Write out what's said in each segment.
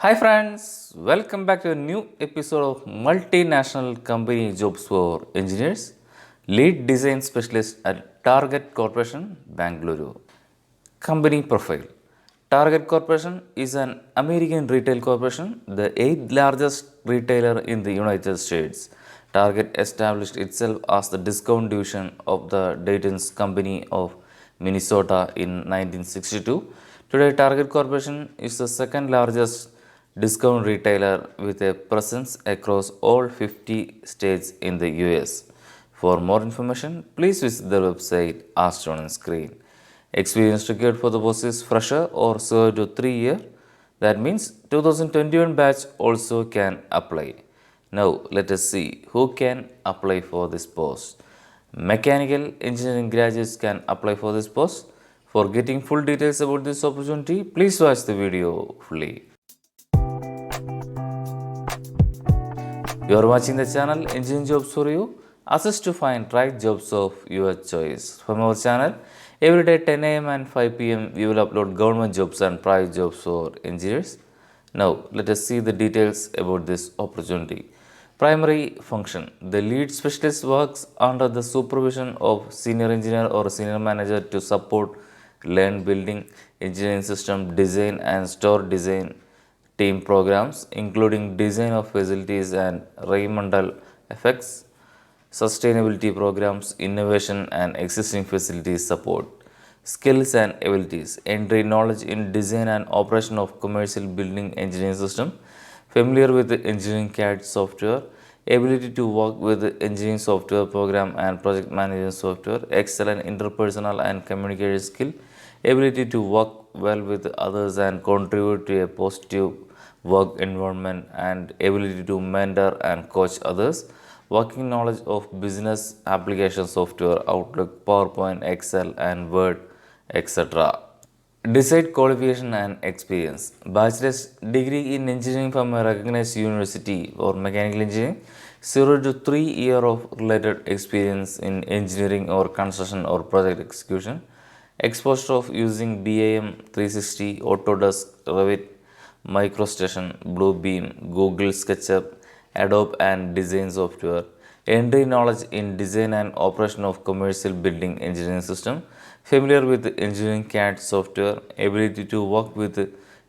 Hi friends, welcome back to a new episode of Multinational Company Jobs for Engineers, Lead Design Specialist at Target Corporation, Bangalore. Company Profile. Target Corporation is an American retail corporation, the eighth largest retailer in the United States. Target established itself as the discount division of the Dayton's Company of Minnesota in 1962. Today, Target Corporation is the second largest discount retailer with a presence across all 50 states in the US. For more information, please visit their website as shown on screen. Experience required for the post is fresher or 0 to 3 year. That means 2021 batch also can apply. Now let us see who can apply for this post. Mechanical engineering graduates can apply for this post. For getting full details about this opportunity, please watch the video fully. You are watching the channel Engineering Jobs for You. Assist to find right jobs of your choice. From our channel, every day 10 a.m. and 5 p.m. we will upload government jobs and private jobs for engineers. Now, let us see the details about this opportunity. Primary function. The lead specialist works under the supervision of senior engineer or senior manager to support land building, engineering system design and store design team programs, including design of facilities and environmental effects, sustainability programs, innovation and existing facilities support. Skills and abilities. Entry knowledge in design and operation of commercial building engineering system. Familiar with the engineering CAD software. Ability to work with the engineering software program and project management software. Excellent interpersonal and communication skill. Ability to work well with others and contribute to a positive work environment and ability to mentor and coach others, working knowledge of business application software, Outlook, PowerPoint, Excel, and Word, etc. Desired qualification and experience. Bachelor's degree in engineering from a recognized university or mechanical engineering, 0 to 3 year of related experience in engineering or construction or project execution, exposure of using BIM 360, Autodesk, Revit, MicroStation, Bluebeam, Google SketchUp, Adobe and design software, entry knowledge in design and operation of commercial building engineering system, familiar with engineering CAD software, ability to work with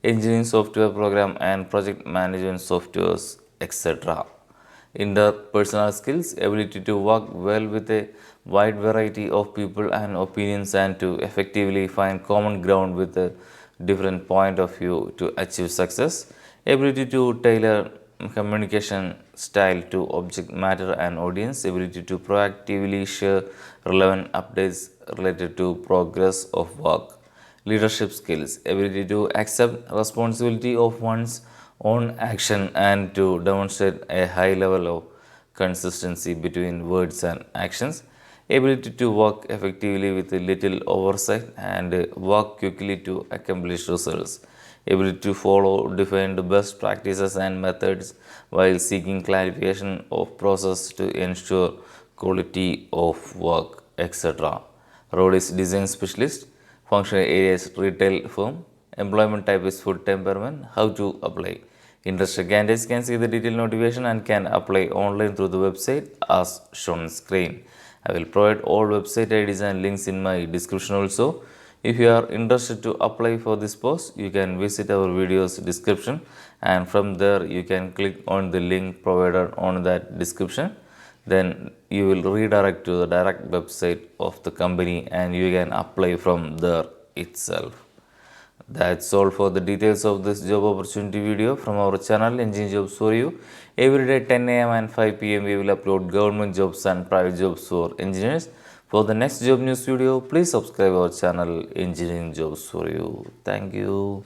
engineering software program and project management softwares, etc. Interpersonal skills, ability to work well with a wide variety of people and opinions and to effectively find common ground with a different point of view to achieve success, ability to tailor communication style to object matter and audience, ability to proactively share relevant updates related to progress of work, leadership skills, ability to accept responsibility of one's own action and to demonstrate a high level of consistency between words and actions, ability to work effectively with little oversight and work quickly to accomplish results, ability to follow defined best practices and methods while seeking clarification of process to ensure quality of work, etc. Role is design specialist, functional area is retail firm, employment type is food temperament. How to apply? Interested candidates can see the detailed notification and can apply online through the website as shown on screen. I will provide all website IDs and links in my description also. If you are interested to apply for this post, you can visit our video's description and from there you can click on the link provided on that description. Then you will redirect to the direct website of the company and you can apply from there itself. That's all for the details of this job opportunity video from our channel Engineering Jobs for You. Every day 10 a.m. and 5 p.m. we will upload government jobs and private jobs for engineers. For the next job news video, please subscribe our channel Engineering Jobs for You. Thank you.